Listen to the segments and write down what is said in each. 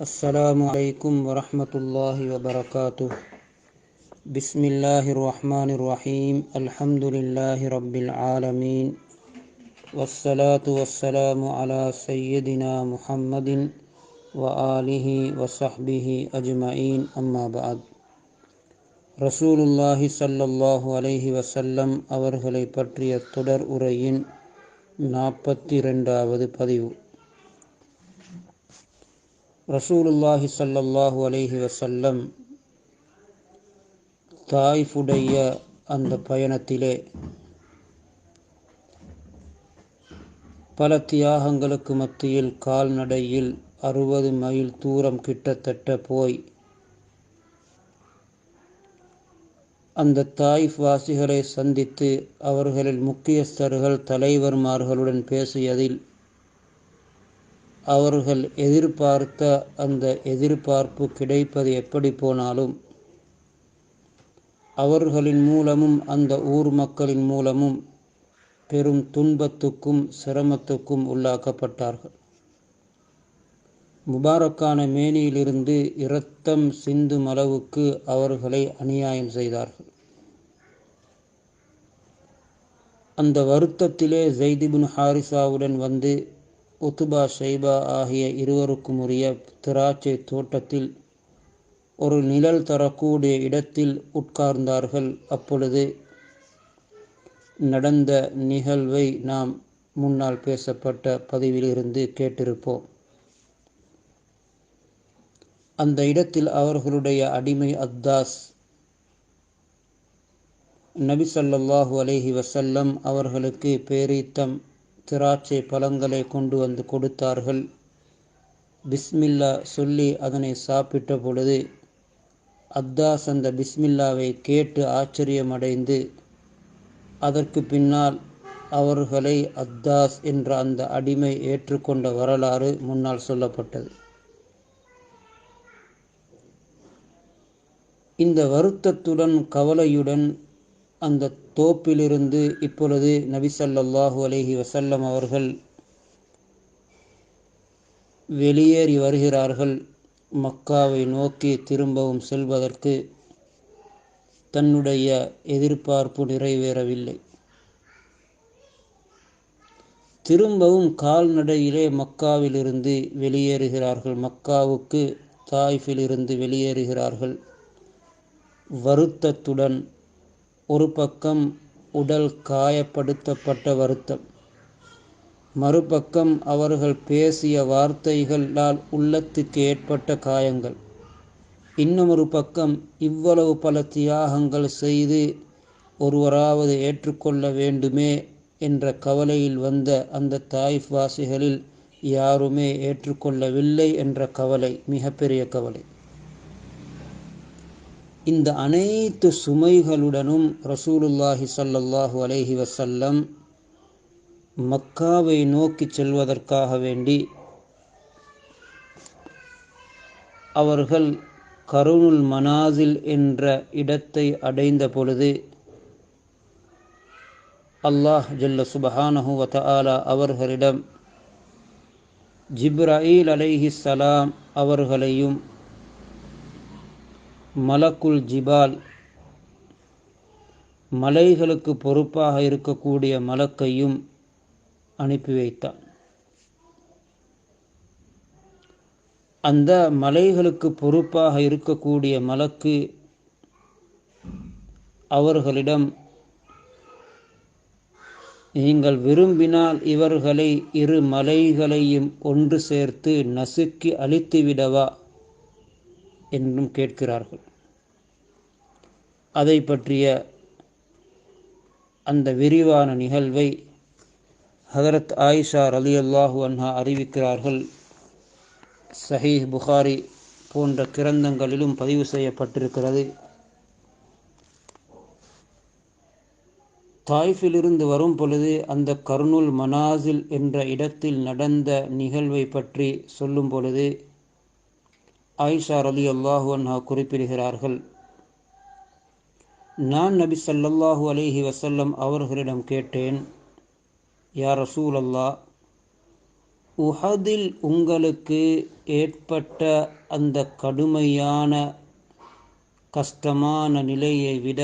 السلام عليكم ورحمة الله وبركاته. بسم الله الرحمن الرحيم. الحمد لله رب العالمين، والصلاة والسلام على سيدنا محمد وآله وصحبه أجمعين. أما بعد. ரசூலுல்லாஹி ஸல்லல்லாஹு அலைஹி வஸல்லம் அவர்களை பற்றிய தொடர் உரையின் 42வது பதிவு. ரசூலுல்லாஹி ஸல்லல்லாஹு அலைஹி வஸல்லம் தாயிஃபுடைய அந்த பயணத்திலே பல தியாகங்களுக்கு மத்தியில் கால்நடையில் 60 மைல் தூரம் கிட்டத்தட்ட போய் அந்த தாயிஃப் வாசிகளை சந்தித்து அவர்களில் முக்கியஸ்தர்கள் தலைவர்மார்களுடன் பேசியதில் அவர்கள் எதிர்பார்த்த அந்த எதிர்பார்ப்பு கிடைப்பது எப்படி போனாலும் அவர்களின் மூலமும் அந்த ஊர் மக்களின் மூலமும் பெரும் துன்பத்துக்கும் சிரமத்துக்கும் உள்ளாக்கப்பட்டார்கள். முபாரக்கான மேனியிலிருந்து இரத்தம் சிந்தும் அளவுக்கு அவர்களை அநியாயம் செய்தார்கள். அந்த வருத்தத்திலே ஸைத் இப்னு ஹாரிஸாவுடன் வந்து உத்பா ஷைபா ஆகிய இருவருக்கும் உரிய திராட்சை தோட்டத்தில் ஒரு நிழல் தரக்கூடிய இடத்தில் உட்கார்ந்தார்கள். அப்பொழுது நடந்த நிகழ்வை நாம் முன்னால் பேசப்பட்ட பதிவிலிருந்து கேட்டிருப்போம். அந்த இடத்தில் அவர்களுடைய அடிமை அத்தாஸ் நபி ஸல்லல்லாஹு அலைஹி வஸல்லம் அவர்களுக்கு பேரீத்தம் திராட்சை பழங்களை கொண்டு வந்து கொடுத்தார்கள். பிஸ்மில்லா சொல்லி அதனை சாப்பிட்ட பொழுது அத்தாஸ் அந்த பிஸ்மில்லாவை கேட்டு ஆச்சரியமடைந்து அதற்கு பின்னால் அவர்களை அத்தாஸ் என்ற அந்த அடிமை ஏற்றுக்கொண்ட வரலாறு முன்னால் சொல்லப்பட்டது. இந்த வருத்தத்துடன் கவலையுடன் அந்த தோப்பிலிருந்து இப்பொழுது நபி ஸல்லல்லாஹு அலைஹி வஸல்லம் அவர்கள் வெளியேறி வருகிறார்கள். மக்காவை நோக்கி திரும்பவும் செல்வதற்கு தன்னுடைய எதிர்பார்ப்பு நிறைவேறவில்லை. திரும்பவும் கால்நடையிலே மக்காவிலிருந்து வெளியேறுகிறார்கள். மக்காவுக்கு தாயிஃபிலிருந்து வெளியேறுகிறார்கள். வருத்தத்துடன், ஒரு பக்கம் உடல் காயப்படுத்தப்பட்ட வருத்தம், மறுபக்கம் அவர்கள் பேசிய வார்த்தைகளால் உள்ளத்துக்கு ஏற்பட்ட காயங்கள், இன்னுமொரு பக்கம் இவ்வளவு பல தியாகங்கள் செய்து ஒருவராவது ஏற்றுக்கொள்ள வேண்டுமே என்ற கவலையில் வந்த அந்த தாயிஃப் வாசிகளில் யாருமே ஏற்றுக்கொள்ளவில்லை என்ற கவலை, மிகப்பெரிய கவலை. இந்த அனைத்து சுமைகளுடனும் ரசூலுல்லாஹி ஸல்லல்லாஹு அலைஹி வஸல்லம் மக்காவை நோக்கி செல்வதற்காக வேண்டி அவர்கள் கருனுல் மனாசில் என்ற இடத்தை அடைந்த பொழுது அல்லாஹ் ஜல்ல சுப்ஹானஹு வ தஆலா அவர்களிடம் ஜிப்ராயில் அலைஹிஸ்ஸலாம் அவர்களையும் மலக்குல் ஜிபால் மலைகளுக்கு பொறுப்பாக இருக்கக்கூடிய மலக்கையும் அனுப்பி வைத்தான். அந்த மலைகளுக்கு பொறுப்பாக இருக்கக்கூடிய மலக்கு அவர்களிடம், நீங்கள் விரும்பினால் இவர்களை இரு மலைகளையும் ஒன்று சேர்த்து நசுக்கி அழித்துவிடவா என்றும் கேட்கிறார்கள். அதை பற்றிய அந்த விரிவான நிகழ்வை ஹதரத் ஆயிஷா ரலியல்லாஹு அன்ஹா அறிவிக்கிறார்கள். சஹீஹ் புகாரி போன்ற கிரந்தங்களிலும் பதிவு செய்யப்பட்டிருக்கிறது. தாயிஃபிலிருந்து வரும் பொழுது அந்த கர்னுல் மனாசில் என்ற இடத்தில் நடந்த நிகழ்வை பற்றி சொல்லும் பொழுது ஆயிஷா ரலியல்லாஹு அன்ஹா குறிப்பிடுகிறார்கள், நான் நபி ஸல்லல்லாஹு அலைஹி வஸல்லம் அவர்களிடம் கேட்டேன், யா ரசூலல்லாஹ், உஹதில் உங்களுக்கு ஏற்பட்ட அந்த கடுமையான கஷ்டமான நிலையை விட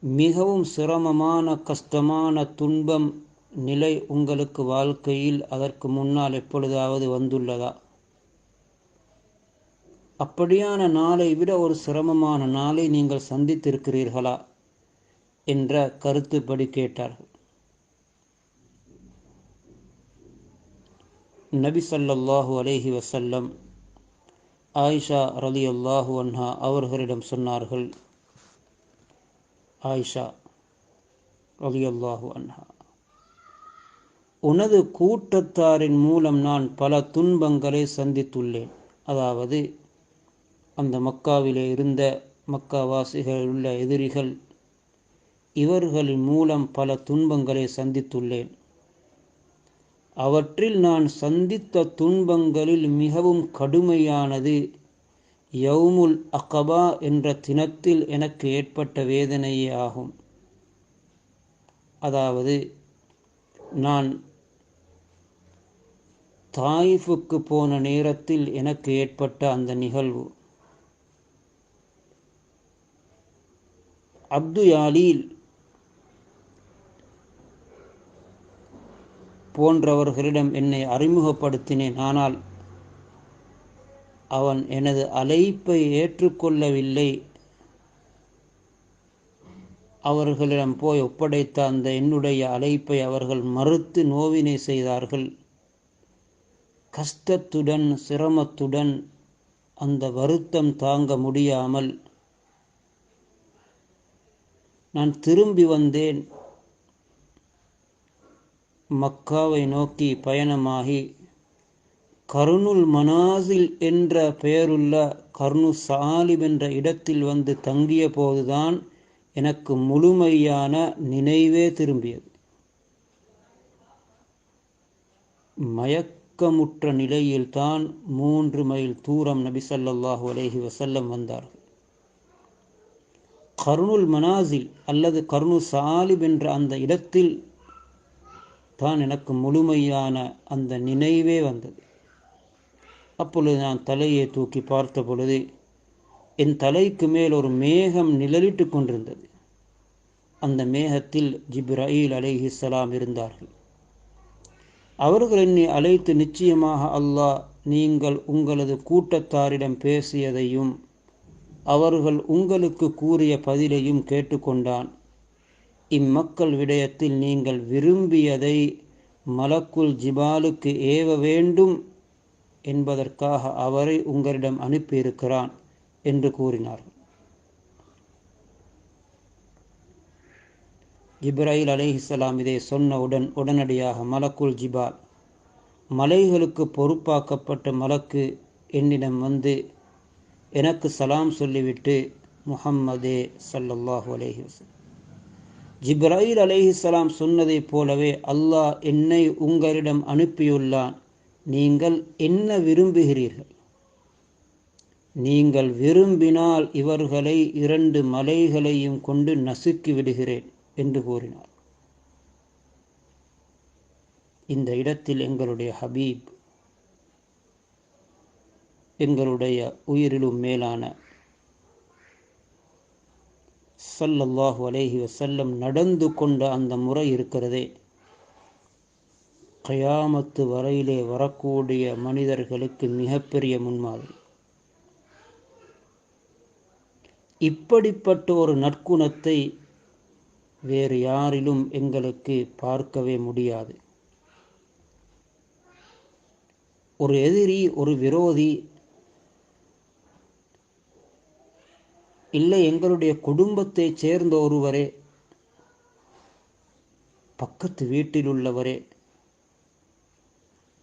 மிகவும் சிரமமான கஷ்டமான துன்பம் நிலை உங்களுக்கு வாழ்க்கையில் அதற்கு முன்னால் எப்பொழுதாவது வந்துள்ளதா? அப்படியான நாளை விட ஒரு சிரமமான நாளை நீங்கள் சந்தித்திருக்கிறீர்களா என்ற கருத்துப்படி கேட்டார்கள். நபி ஸல்லல்லாஹு அலைஹி வஸல்லம் ஆயிஷா ரலியல்லாஹு அன்ஹா அவர்களிடம் சொன்னார்கள், ஆயிஷா ரலியல்லாஹு அன்ஹா, உனது கூட்டத்தாரின் மூலம் நான் பல துன்பங்களை சந்தித்துள்ளேன். அதாவது அந்த மக்காவிலே இருந்த மக்காவாசிகள் உள்ள எதிரிகள், இவர்களின் மூலம் பல துன்பங்களை சந்தித்துள்ளேன். அவற்றில் நான் சந்தித்த துன்பங்களில் மிகவும் கடுமையானது யௌமுல் அகபா என்ற தினத்தில் எனக்கு ஏற்பட்ட வேதனையே ஆகும். அதாவது நான் தாயிஃபுக்கு போன நேரத்தில் எனக்கு ஏற்பட்ட அந்த நிகழ்வு. அப்து யாலீல் போன்றவர்களிடம் என்னை அறிமுகப்படுத்தினேன். ஆனால் அவன் எனது அழைப்பை ஏற்றுக்கொள்ளவில்லை. அவர்களிடம் போய் ஒப்படைத்த அந்த என்னுடைய அழைப்பை அவர்கள் மறுத்து நோவினை செய்தார்கள். கஷ்டத்துடன் சிரமத்துடன் அந்த வருத்தம் தாங்க முடியாமல் நான் திரும்பி வந்தேன். மக்காவை நோக்கி பயணமாகி கர்னுல் மனாசில் என்ற பெயருள்ள கர்னு சாலிப் என்ற இடத்தில் வந்து தங்கிய போதுதான் எனக்கு முழுமையான நினைவே திரும்பியது. மயக்கமுற்ற நிலையில்தான் 3 மைல் தூரம் நபி ஸல்லல்லாஹு அலைஹி வஸல்லம் வந்தார்கள். கர்னுல் மனாசில் அல்லது கர்னு சாலிப் என்ற அந்த இடத்தில் தான் எனக்கு முழுமையான அந்த நினைவே வந்தது. அப்பொழுது நான் தலையை தூக்கி பார்த்த பொழுது என் தலைக்கு மேல் ஒரு மேகம் நிழலிட்டு கொண்டிருந்தது. அந்த மேகத்தில் ஜிப்ராயில் அலைஹிஸ்ஸலாம் இருந்தார்கள். அவர்கள் என்னை அழைத்து, நிச்சயமாக அல்லாஹ் நீங்கள் உங்களது கூட்டத்தாரிடம் பேசியதையும் அவர்கள் உங்களுக்கு கூறிய பதிலையும் கேட்டுக்கொண்டான். இம்மக்கள் விடயத்தில் நீங்கள் விரும்பியதை மலக்குல் ஜிபாலுக்கு ஏவ வேண்டும் என்பதற்காக அவரை உங்களிடம் அனுப்பியிருக்கிறான் என்று கூறினார்கள். ஜிப்ராயில் அலைஹிஸ்ஸலாம் இதை சொன்னவுடன் உடனடியாக மலக்குல் ஜிபால், மலைகளுக்கு பொறுப்பாக்கப்பட்ட மலக்கு என்னிடம் வந்து எனக்கு சலாம் சொல்லிவிட்டு, முஹம்மதே ஸல்லல்லாஹு அலைஹி வஸல்லம், ஜிப்ராயில் அலைஹிஸ்ஸலாம் சொன்னதைப் போலவே அல்லாஹ் என்னை உங்களிடம் அனுப்பியுள்ளான். நீங்கள் என்ன விரும்புகிறீர்கள்? நீங்கள் விரும்பினால் இவர்களை 2 மலைகளையும் கொண்டு நசுக்கி விடுகிறேன் என்று கூறினார். இந்த இடத்தில் எங்களுடைய ஹபீப், எங்களுடைய உயிரிலும் மேலான ஸல்லல்லாஹு அலைஹி வஸல்லம் நடந்து கொண்ட அந்த முறை இருக்கிறதே, கயாமத்து வரையிலே வரக்கூடிய மனிதர்களுக்கு மிகப்பெரிய முன்மாதிரி. இப்படிப்பட்ட ஒரு நற்குணத்தை வேறு யாரிலும் எங்களுக்கு பார்க்கவே முடியாது. ஒரு எதிரி, ஒரு விரோதி, இல்லை எங்களுடைய குடும்பத்தைச் சேர்ந்த ஒருவரே, பக்கத்து வீட்டில் உள்ளவரே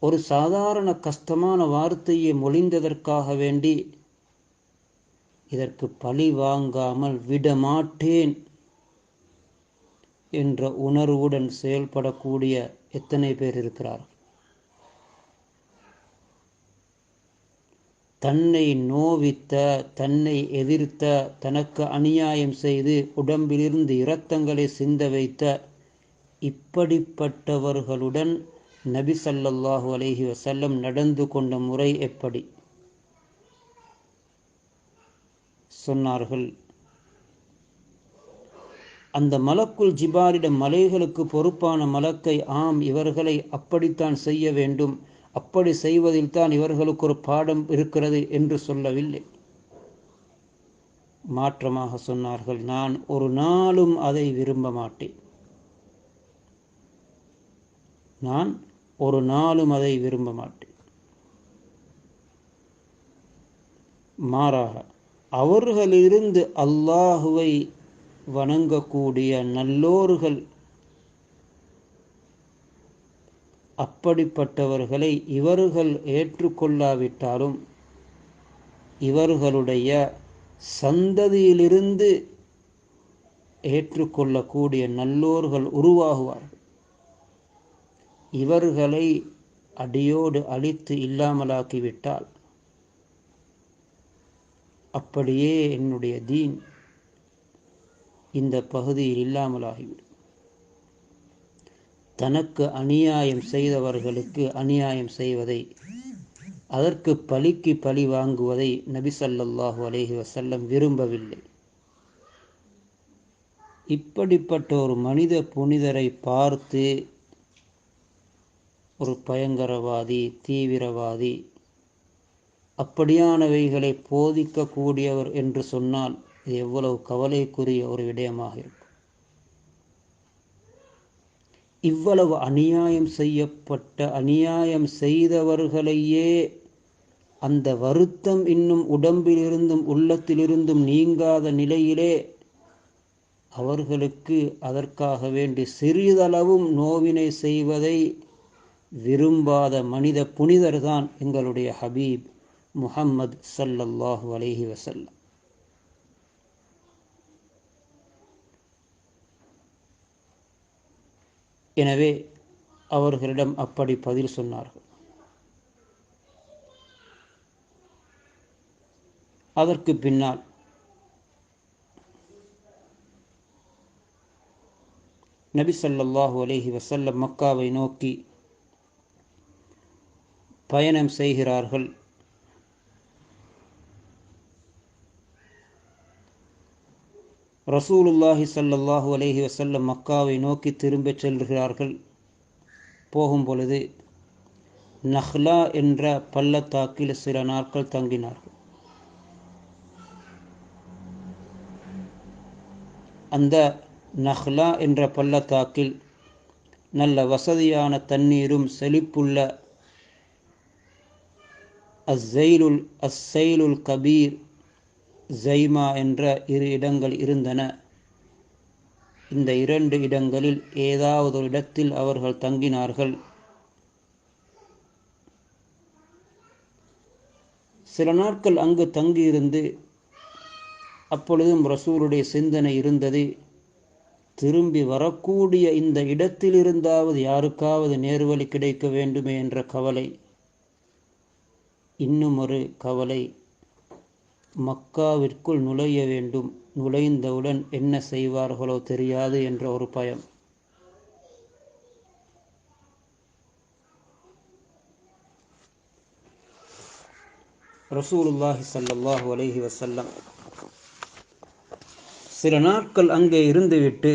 ஒரு சாதாரண கஷ்டமான வார்த்தையை மொழிந்ததற்காக வேண்டி இதற்கு பழி வாங்காமல் விடமாட்டேன் என்ற உணர்வுடன் செயல்படக்கூடிய எத்தனை பேர் இருக்கிறார்கள்? தன்னை நோவித்த, தன்னை எதிர்த்த, தனக்கு அநியாயம் செய்து உடம்பிலிருந்து இரத்தங்களை சிந்த வைத்த இப்படிப்பட்டவர்களுடன் நபி ஸல்லல்லாஹு அலைஹி வஸல்லம் நடந்து கொண்ட முறை எப்படி? சொன்னார்கள், அந்த மலக்குல் ஜிபாரிடம் மலைகளுக்கு பொறுப்பான மலக்கை, ஆம் இவர்களை அப்படித்தான் செய்ய வேண்டும், அப்படி செய்வதில் தான் இவர்களுக்கு ஒரு பாடம் இருக்கிறது என்று சொல்லவில்லை. மாற்றமாக சொன்னார்கள், நான் ஒரு நாளும் அதை விரும்ப மாட்டேன், நான் ஒரு நாளும் அதை விரும்ப மாட்டேன். மாறாக அவர்களிலிருந்து அல்லாஹுவை வணங்கக்கூடிய நல்லோர்கள், அப்படிப்பட்டவர்களை இவர்கள் ஏற்றுக்கொள்ளாவிட்டாலும் இவர்களுடைய சந்ததியிலிருந்து ஏற்றுக்கொள்ளக்கூடிய நல்லோர்கள் உருவாகுவார்கள். இவர்களை அடியோடு அழித்து இல்லாமலாக்கிவிட்டால் அப்படியே என்னுடைய தீன் இந்த பகுதியில் இல்லாமலாகிவிடும். தனக்கு அநியாயம் செய்தவர்களுக்கு அநியாயம் செய்வதை, அதற்கு பழிக்கு பழி வாங்குவதை நபி ஸல்லல்லாஹு அலைஹி வஸல்லம் விரும்பவில்லை. இப்படிப்பட்ட ஒரு மனித புனிதரை பார்த்து ஒரு பயங்கரவாதி, தீவிரவாதி, அப்படியானவைகளை போதிக்கக்கூடியவர் என்று சொன்னால் இது எவ்வளவு கவலைக்குரிய ஒரு விடயமாக இருக்கும். இவ்வளவு அநியாயம் செய்யப்பட்ட, அநியாயம் செய்தவர்களையே அந்த வருத்தம் இன்னும் உடம்பிலிருந்தும் உள்ளத்திலிருந்தும் நீங்காத நிலையிலே அவர்களுக்கு அதற்காக வேண்டி சிறிதளவும் நோவினை செய்வதை விரும்பாத மனித புனிதர்தான் எங்களுடைய ஹபீப் முஹம்மது ஸல்லல்லாஹு அலைஹி வஸல்லம். எனவே அவர்களிடம் அப்படி பதில் சொன்னார்கள். அதற்கு பின்னால் நபி ஸல்லல்லாஹு அலைஹி வஸல்லம் மக்காவை நோக்கி பயணம் செய்கிறார்கள். ரசூலுல்லாஹி ஸல்லல்லாஹு அலைஹி வஸல்லம் மக்காவை நோக்கி திரும்பிச் செல்கிறார்கள். போகும் பொழுது நஹ்லா என்ற பள்ளத்தாக்கில் சில நாட்கள் தங்கினார்கள். அந்த நஹ்லா என்ற பள்ளத்தாக்கில் நல்ல வசதியான தண்ணீரும் செழிப்புள்ள அஸ்ஸைலுல் கபீர், ஜைமா என்ற 2 இடங்கள் இருந்தன. இந்த 2 இடங்களில் ஏதாவது ஒரு இடத்தில் அவர்கள் தங்கினார்கள். சில நாட்கள் அங்கு தங்கியிருந்து அப்பொழுதும் ரசூலுடைய சிந்தனை இருந்தது, திரும்பி வரக்கூடிய இந்த இடத்திலிருந்தாவது யாருக்காவது நேர்வழி கிடைக்க வேண்டுமே என்ற கவலை. இன்னும் ஒரு கவலை, மக்காவிற்குள் நுழைய வேண்டும், நுழைந்தவுடன் என்ன செய்வார்களோ தெரியாது என்ற ஒரு பயம். ரசூலுல்லாஹி ஸல்லல்லாஹு அலைஹி வஸல்லம் சில நாட்கள் அங்கே இருந்துவிட்டு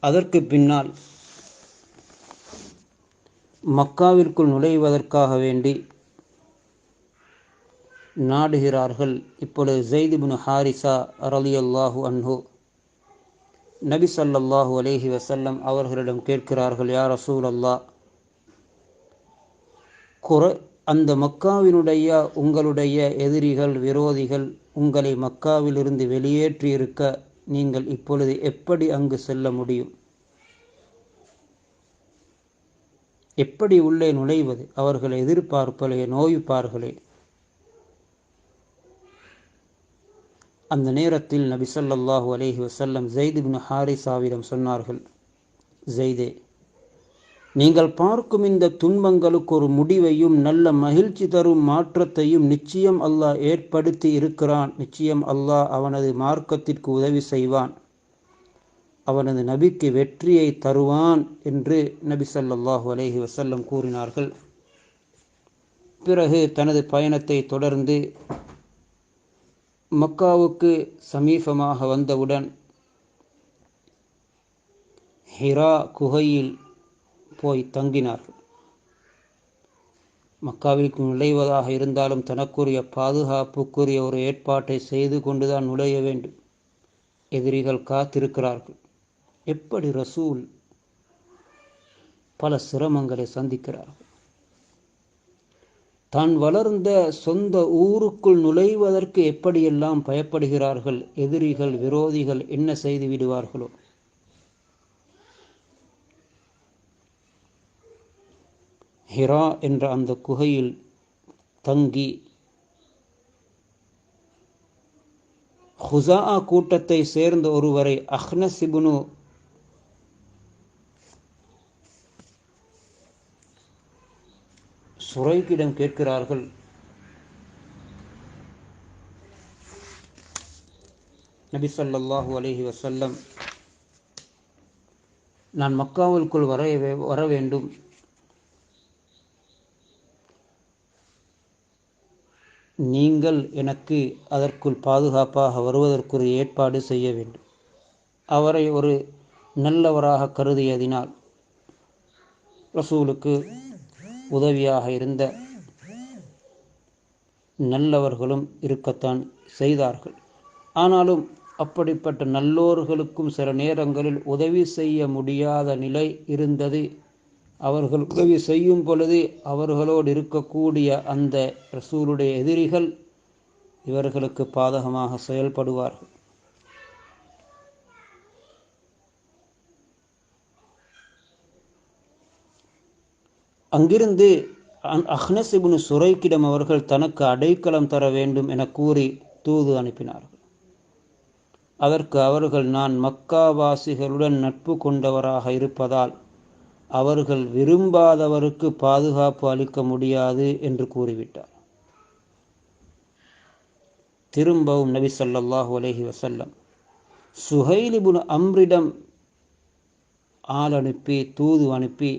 அதற்கு பின்னால் மக்காவிற்குள் நுழைவதற்காக வேண்டி நாடுகிறார்கள். இப்பொழுது ஸைத் இப்னு ஹாரிஸா ரலியல்லாஹு அன்ஹு நபி ஸல்லல்லாஹு அலைஹி வஸல்லம் அவர்களிடம் கேட்கிறார்கள், யா ரசூலல்லாஹ், அந்த மக்காவினுடைய உங்களுடைய எதிரிகள், விரோதிகள் உங்களை மக்காவிலிருந்து வெளியேற்றியிருக்க நீங்கள் இப்பொழுது எப்படி அங்கு செல்ல முடியும்? எப்படி உள்ளே நுழைவது? அவர்கள் எதிர்பார்ப்பலே, நோய்ப்பார்களே. அந்த நேரத்தில் நபி ஸல்லல்லாஹு அலைஹி வஸல்லம் ஸைத் இப்னு ஹாரிஸாவிடம் சொன்னார்கள், ஸைதே, நீங்கள் பார்க்கும் இந்த துன்பங்களுக்கு ஒரு முடிவையும் நல்ல மகிழ்ச்சி தரும் மாற்றத்தையும் நிச்சயம் அல்லாஹ் ஏற்படுத்தி இருக்கிறான். நிச்சயம் அல்லாஹ் அவனது மார்க்கத்திற்கு உதவி செய்வான். அவனது நபிக்கு வெற்றியை தருவான் என்று நபி ஸல்லல்லாஹு அலைஹி வஸல்லம் கூறினார்கள். பிறகு தனது பயணத்தை தொடர்ந்து மக்காவுக்கு சமீபமாக வந்தவுடன் ஹிரா குகையில் போய் தங்கினார்கள். மக்காவிற்கு நுழைவதாக இருந்தாலும் தனக்குரிய பாதுகாப்புக்குரிய ஒரு ஏற்பாட்டை செய்து கொண்டுதான் நுழைய வேண்டும். எதிரிகள் காத்திருக்கிறார்கள். எப்படி ரசூல் பல சிரமங்களை சந்திக்கிறார்கள். தான் வளர்ந்த சொந்த ஊருக்குள் நுழைவதற்கு எப்படியெல்லாம் பயப்படுகிறார்கள். எதிரிகள் விரோதிகள் என்ன செய்து விடுவார்களோ. ஹிரா என்ற அந்த குகையில் தங்கி ஹுஸா கூட்டத்தை சேர்ந்த ஒருவரை அஹ்னஸ் இப்னு சுரைக்கிடம் கேட்கிறார்கள். நபி ஸல்லல்லாஹு அலைஹி வஸல்லம், நான் மக்காவுக்குள் வர வேண்டும். நீங்கள் எனக்கு அதற்குள் பாதுகாப்பாக வருவதற்குரிய ஏற்பாடு செய்ய வேண்டும். அவரை ஒரு நல்லவராக கருதியதினால் ரசூலுக்கு உதவியாக இருந்த நல்லவர்களும் இருக்கத்தான் செய்தார்கள். ஆனாலும் அப்படிப்பட்ட நல்லோர்களுக்கும் சில நேரங்களில் உதவி செய்ய முடியாத நிலை இருந்தது. அவர்கள் உதவி செய்யும் பொழுது அவர்களோடு இருக்கக்கூடிய அந்த ரசூலுடைய எதிரிகள் இவர்களுக்கு பாதகமாக செயல்படுவார்கள். அங்கிருந்து அஹ்னஸ் இப்னு சுரைக்கிடம் அவர்கள் தனக்கு அடைக்கலம் தர வேண்டும் என கூறி தூது அனுப்பினார்கள். அதற்கு அவர்கள், நான் மக்காவாசிகளுடன் நட்பு கொண்டவராக இருப்பதால் அவர்கள் விரும்பாதவருக்கு பாதுகாப்பு அளிக்க முடியாது என்று கூறிவிட்டார். திரும்பவும் நபி ஸல்லல்லாஹு அலைஹி வஸல்லம் சுஹைல் இப்னு அம்ரிடம் ஆள் அனுப்பி தூது அனுப்பி,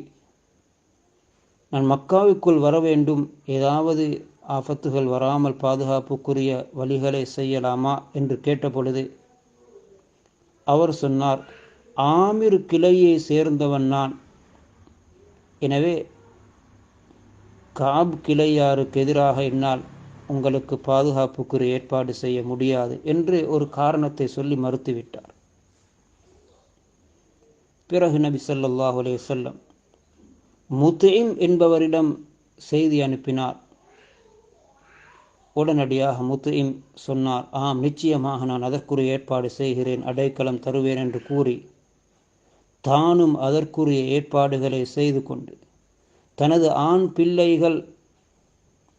நான் மக்காவுக்குள் வர வேண்டும், ஏதாவது ஆபத்துகள் வராமல் பாதுகாப்புக்குரிய வழிகளை செய்யலாமா என்று கேட்டபொழுது அவர் சொன்னார், ஆமிர் கிளையை சேர்ந்தவன் நான். எனவே காப் கிளையாருக்கு எதிராக என்னால் உங்களுக்கு பாதுகாப்புக்குரிய ஏற்பாடு செய்ய முடியாது என்று ஒரு காரணத்தை சொல்லி மறுத்துவிட்டார். பிறகு நபி ஸல்லல்லாஹு அலைஹி வஸல்லம் முத்இம் என்பவரிடம் செய்தி அனுப்பினார். உடனடியாக முத்இம் சொன்னார், ஆம், நிச்சயமாக நான் அதற்குரிய ஏற்பாடு செய்கிறேன், அடைக்கலம் தருவேன் என்று கூறி தானும் அதற்குரிய ஏற்பாடுகளை செய்து கொண்டு தனது ஆண் பிள்ளைகள்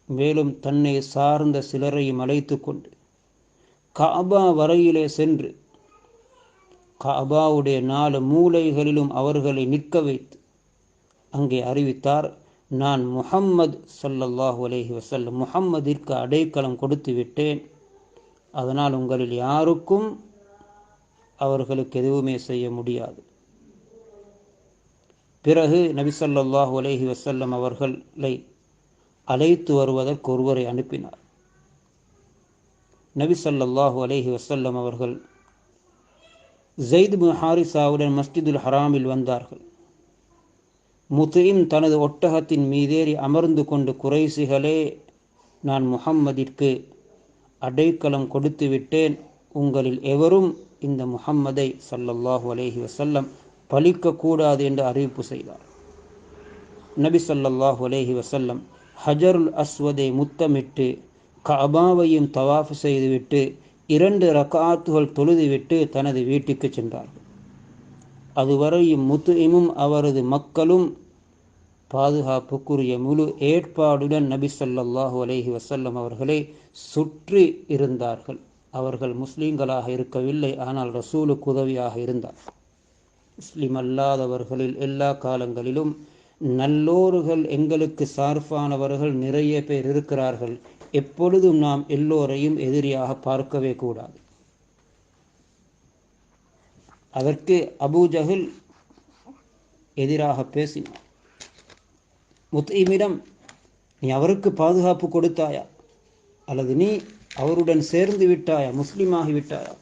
மேலும் தன்னை சார்ந்த சிலரையும் அழைத்து கொண்டு கஅபா வரையிலே சென்று கஅபாவுடைய 4 மூலைகளிலும் அவர்களை நிற்க வைத்து அங்கே அறிவித்தார், நான் முஹம்மது ஸல்லல்லாஹு அலைஹி வஸல்லம் முஹம்மதிற்கு அடைக்கலம் கொடுத்து விட்டேன். அதனால் உங்களில் யாருக்கும் அவர்களுக்கு எதுவுமே செய்ய முடியாது. பிறகு நபி ஸல்லல்லாஹு அலைஹி வஸல்லம் அவர்களை அழைத்து வருவதற்கு ஒருவரை அனுப்பினார். நபி ஸல்லல்லாஹு அலைஹி வஸல்லம் அவர்கள் ஸைத் இப்னு ஹாரிஸாவுடன் மஸ்ஜிதுல் ஹராமில் வந்தார்கள். முத்இம் தனது ஒட்டகத்தின் மீதேறி அமர்ந்து கொண்டு, குறைசிகளே, நான் முஹம்மதிற்கு அடைக்கலம் கொடுத்து விட்டேன், உங்களில் எவரும் இந்த முஹம்மதை ஸல்லல்லாஹு அலைஹி வஸல்லம் பழிக்கக்கூடாது என்று அறிவிப்பு செய்தார். நபி ஸல்லல்லாஹு அலைஹி வஸல்லம் ஹஜருல் அஸ்வதை முத்தமிட்டு கஅபாவையும் தவாஃப் செய்துவிட்டு 2 ரக்ஆத்துகள் தொழுதுவிட்டு தனது வீட்டுக்கு சென்றார்கள். அதுவரையும் முத்இமும் அவரது மக்களும் பாதுகாப்புக்குரிய முழு ஏற்பாடுடன் நபி ஸல்லல்லாஹு அலைஹி வஸல்லம் அவர்களை சுற்றி இருந்தார்கள். அவர்கள் முஸ்லீம்களாக இருக்கவில்லை, ஆனால் ரசூலுக்கு உதவியாக இருந்தார். முஸ்லிம் அல்லாதவர்களில் எல்லா காலங்களிலும் நல்லோர்கள், எங்களுக்கு சார்பானவர்கள் நிறைய பேர் இருக்கிறார்கள். எப்பொழுதும் நாம் எல்லோரையும் எதிரியாக பார்க்கவே கூடாது. அதற்கு அபூஜஹல் எதிராக பேசினார். முத்இமிடம், நீ அவருக்கு பாதுகாப்பு கொடுத்தாயா அல்லது நீ அவருடன் சேர்ந்து விட்டாயா, முஸ்லிமாகி விட்டாயா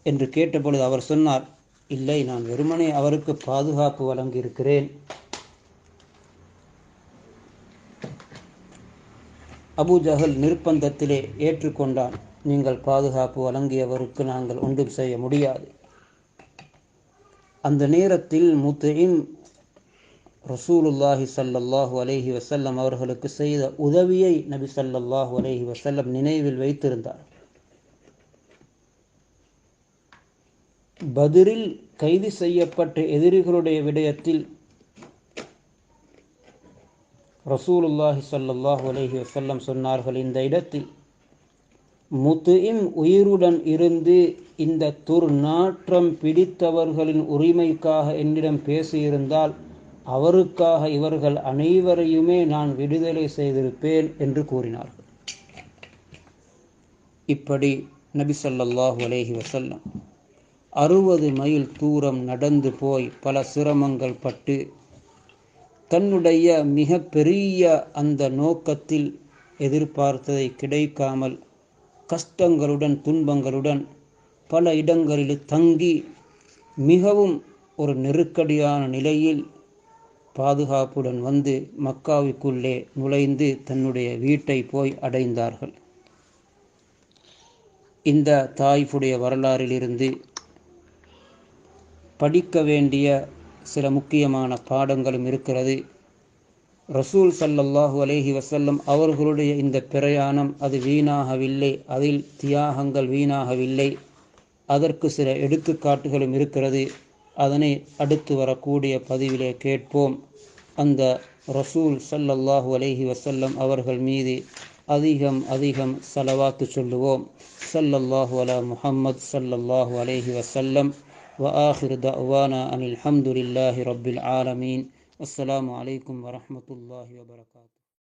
என்று கேட்டபொழுது அவர் சொன்னார், இல்லை, நான் வெறுமனே அவருக்கு பாதுகாப்பு வழங்கியிருக்கிறேன். அபூஜஹல் நிர்பந்தத்திலே ஏற்றுக்கொண்டான். நீங்கள் பாதுகாப்பு வழங்கியவருக்கு நாங்கள் ஒன்றும் செய்ய முடியாது. அந்த நேரத்தில் முத்இம் ரசூலுல்லாஹி ஸல்லல்லாஹு அலைஹி வஸல்லம் அவர்களுக்கு செய்த உதவியை நபி ஸல்லல்லாஹு அலைஹி வஸல்லம் நினைவில் வைத்திருந்தார். பத்ரில் கைது செய்யப்பட்ட எதிரிகளுடைய விடயத்தில் ரசூலுல்லாஹி ஸல்லல்லாஹு அலைஹி வஸல்லம் சொன்னார்கள், இந்த இடத்தில் முத்இம் உயிருடன் இருந்து இந்த துர்நாற்றம் பிடித்தவர்களின் உரிமைக்காக என்னிடம் பேசியிருந்தால் அவருக்காக இவர்கள் அனைவரையுமே நான் விடுதலை செய்திருப்பேன் என்று கூறினார்கள். இப்படி நபி ஸல்லல்லாஹு அலைஹி வஸல்லம் 60 மைல் தூரம் நடந்து போய் பல சிரமங்கள் பட்டு தன்னுடைய மிக பெரிய அந்த நோக்கத்தில் எதிர்பார்த்ததை கிடைக்காமல் கஷ்டங்களுடன் துன்பங்களுடன் பல இடங்களில் தங்கி மிகவும் ஒரு நெருக்கடியான நிலையில் பாதுகாப்புடன் வந்து மக்காவுக்குள்ளே நுழைந்து தன்னுடைய வீட்டை போய் அடைந்தார்கள். இந்த தாயிஃபுடைய வரலாறிலிருந்து படிக்க வேண்டிய சில முக்கியமான பாடங்களும் இருக்கிறது. ரசூல் ஸல்லல்லாஹு அலைஹி வஸல்லம் அவர்களுடைய இந்த பிரயாணம் அது வீணாகவில்லை, அதில் தியாகங்கள் வீணாகவில்லை. அதற்கு சில எடுத்துக்காட்டுகளும் இருக்கிறது. அதனை அடுத்து வரக்கூடிய பதிவிலே கேட்போம். அந்த ரசூல் ஸல்லல்லாஹு அலைஹி வஸல்லம் அவர்கள் மீது அதிகம் ஸலவாத்து சொல்லுவோம். ஸல்லல்லாஹு அலா முஹம்மத் ஸல்லல்லாஹு அலைஹி வஸல்லம். وآخر دعوانا أن الحمد لله رب العالمين. والسلام عليكم ورحمة الله وبركاته.